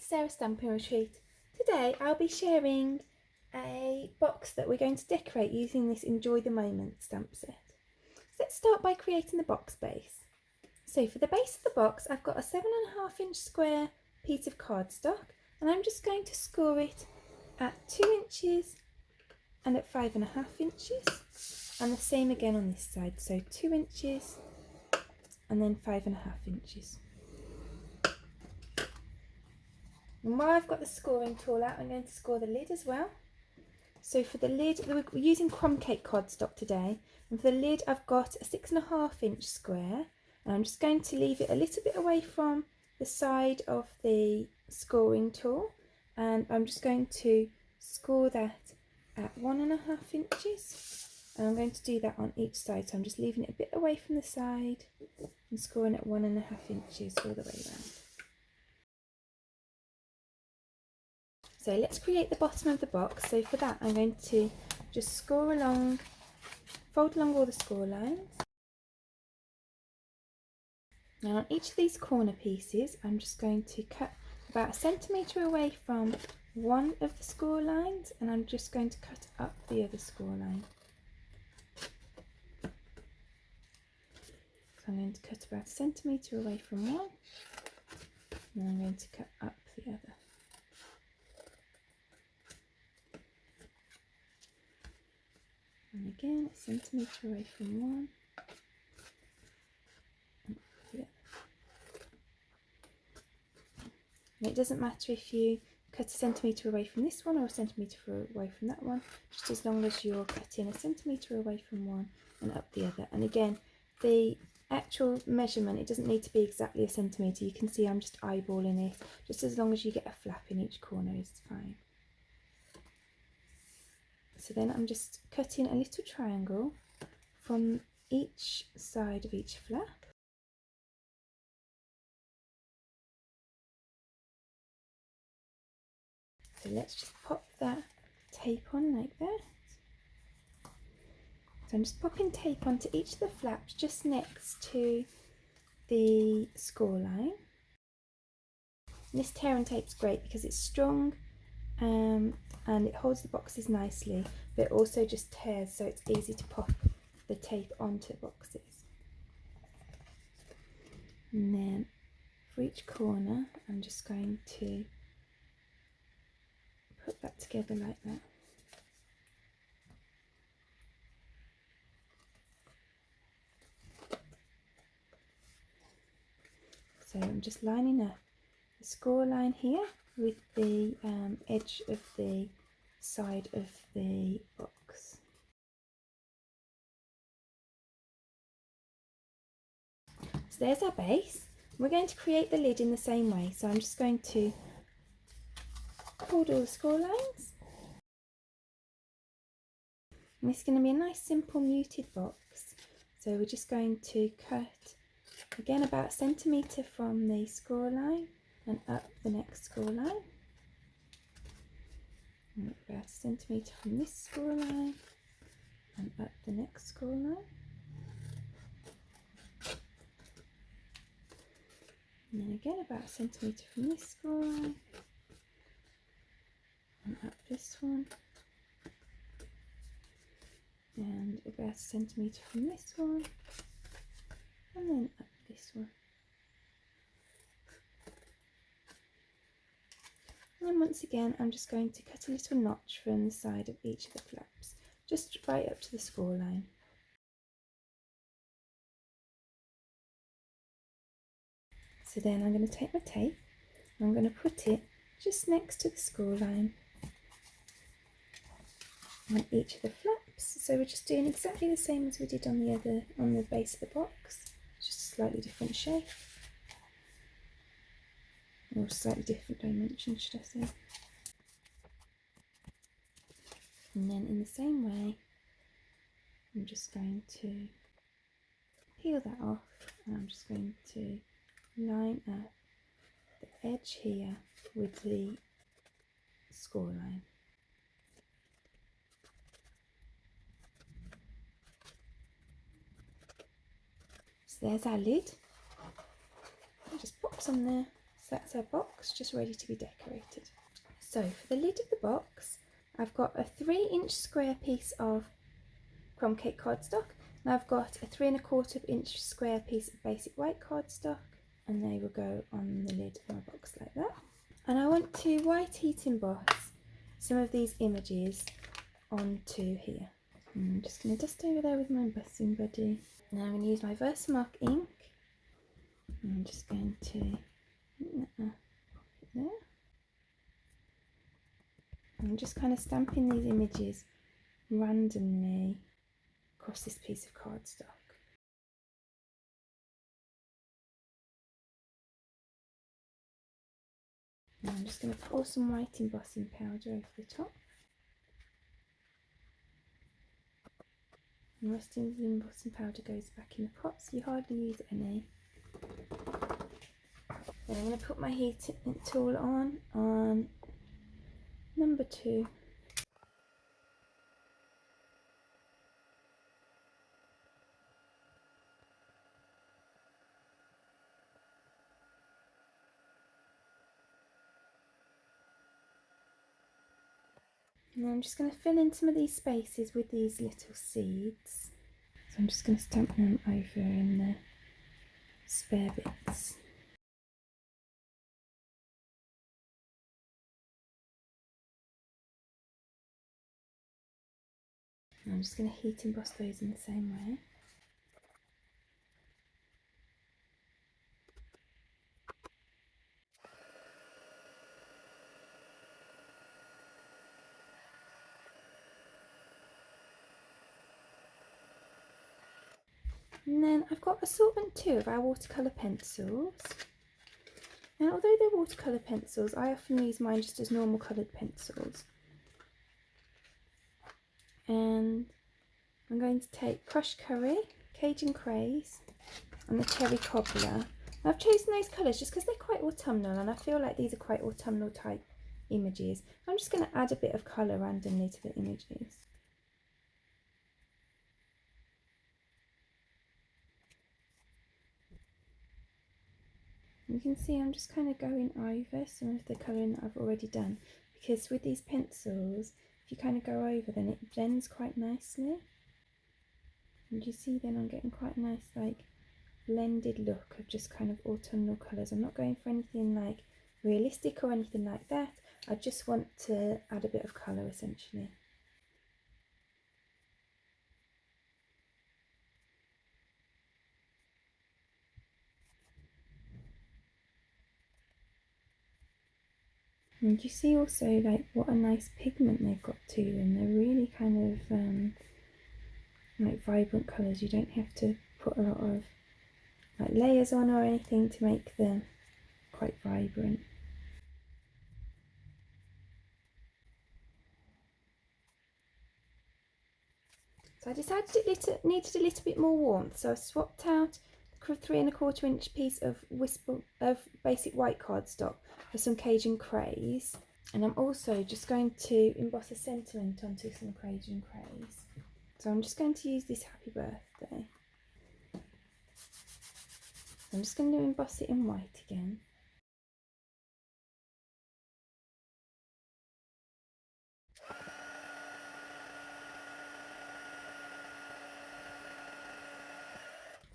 to Sarah's Stampin' Retreat. Today I'll be sharing a box that we're going to decorate using this Enjoy the Moment stamp set. So let's start by creating the box base. So for the base of the box I've got a 7.5 inch square piece of cardstock and I'm just going to score it at 2 inches and at 5.5 inches, and the same again on this side, so 2 inches and then 5.5 inches. And while I've got the scoring tool out, I'm going to score the lid as well. So for the lid, we're using crumb cake cardstock today, and for the lid I've got a 6.5 inch square, and I'm just going to leave it a little bit away from the side of the scoring tool, and I'm just going to score that at 1.5 inches, and I'm going to do that on each side, so I'm just leaving it a bit away from the side and scoring at 1.5 inches all the way around. So let's create the bottom of the box. So for that I'm going to just score along, fold along all the score lines. Now on each of these corner pieces I'm just going to cut about 1 centimetre away from one of the score lines, and I'm just going to cut up the other score line. So I'm going to cut about 1 centimetre away from one, and then I'm going to cut up the other. And again, 1 centimetre away from one, and the other. And it doesn't matter if you cut 1 centimetre away from this one or 1 centimetre away from that one, just as long as you're cutting 1 centimetre away from one and up the other. And again, the actual measurement, it doesn't need to be exactly 1 centimetre. You can see I'm just eyeballing it. Just as long as you get a flap in each corner is fine. So then I'm just cutting a little triangle from each side of each flap. So let's just pop that tape on like that. So I'm just popping tape onto each of the flaps just next to the score line. And this tear and tape's great because it's strong and it holds the boxes nicely, but it also just tears, so it's easy to pop the tape onto boxes. And then for each corner I'm just going to put that together like that. So I'm just lining up the score line here with the edge of the side of the box. So there's our base. We're going to create the lid in the same way, so I'm just going to hold all the score lines. And this is going to be a nice simple muted box, so we're just going to cut again about 1 centimetre from the score line and up the next score line, and about 1 centimetre from this score line and up the next score line, and then again about 1 centimetre from this score line and up this one, and about 1 centimetre from this one and then up this one. And then once again I'm just going to cut a little notch from the side of each of the flaps, just right up to the score line. So then I'm going to take my tape and I'm going to put it just next to the score line on each of the flaps. So we're just doing exactly the same as we did on the base of the box, just a slightly different shape, or slightly different dimension, should I say. And then in the same way I'm just going to peel that off, and I'm just going to line up the edge here with the score line. So there's our lid. It just pops on there, that's our box just ready to be decorated. So for the lid of the box, I've got a 3-inch square piece of crumb cake cardstock, and I've got a 3¼ inch square piece of basic white cardstock, and they will go on the lid of my box like that. And I want to white heat emboss some of these images onto here. And I'm just going to dust over there with my embossing buddy. Now I'm going to use my Versamark ink. And I'm just going to put it there. I'm just kind of stamping these images randomly across this piece of cardstock. Now I'm just going to pour some white embossing powder over the top. And the rest of the embossing powder goes back in the pot, so you hardly use any. Then I'm going to put my heat tool on number 2. And I'm just going to fill in some of these spaces with these little seeds. So I'm just going to stamp them over in the spare bits. And I'm just going to heat emboss those in the same way. And then I've got assortment 2 of our watercolour pencils. And although they're watercolour pencils, I often use mine just as normal coloured pencils. And I'm going to take crushed curry, Cajun craze, and the cherry cobbler. And I've chosen those colours just because they're quite autumnal, and I feel like these are quite autumnal type images. I'm just going to add a bit of colour randomly to the images. You can see I'm just kind of going over some of the colouring that I've already done, because with these pencils, if you kind of go over, then it blends quite nicely. And you see then I'm getting quite a nice like blended look of just kind of autumnal colours. I'm not going for anything like realistic or anything like that. I just want to add a bit of colour essentially. And you see also like what a nice pigment they've got to them. They're really kind of like vibrant colours. You don't have to put a lot of like layers on or anything to make them quite vibrant. So I decided it needed a little bit more warmth, so I swapped out the 3¼ inch piece of basic white cardstock for some Cajun craze, and I'm also just going to emboss a sentiment onto some Cajun craze. So I'm just going to use this happy birthday. I'm just going to emboss it in white again.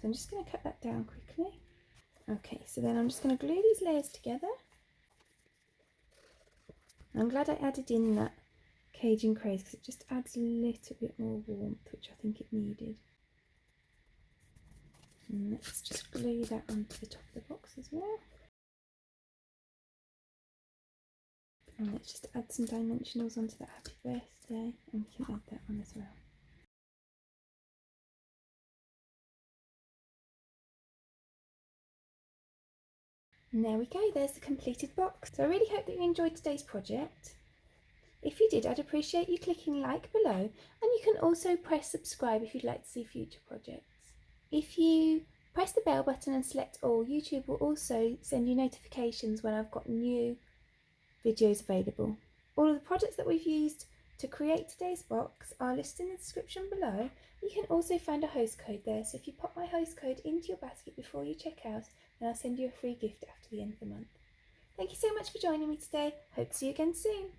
So I'm just going to cut that down quickly. Okay, so then I'm just going to glue these layers together. I'm glad I added in that Cajun craze because it just adds a little bit more warmth, which I think it needed. And let's just glue that onto the top of the box as well. And let's just add some dimensionals onto that happy birthday, and we can add that one as well. And there we go, there's the completed box. So I really hope that you enjoyed today's project. If you did, I'd appreciate you clicking like below, and you can also press subscribe if you'd like to see future projects. If you press the bell button and select all, YouTube will also send you notifications when I've got new videos available. All of the products that we've used to create today's box are listed in the description below. You can also find a host code there, so if you pop my host code into your basket before you check out, then I'll send you a free gift after the end of the month. Thank you so much for joining me today. Hope to see you again soon.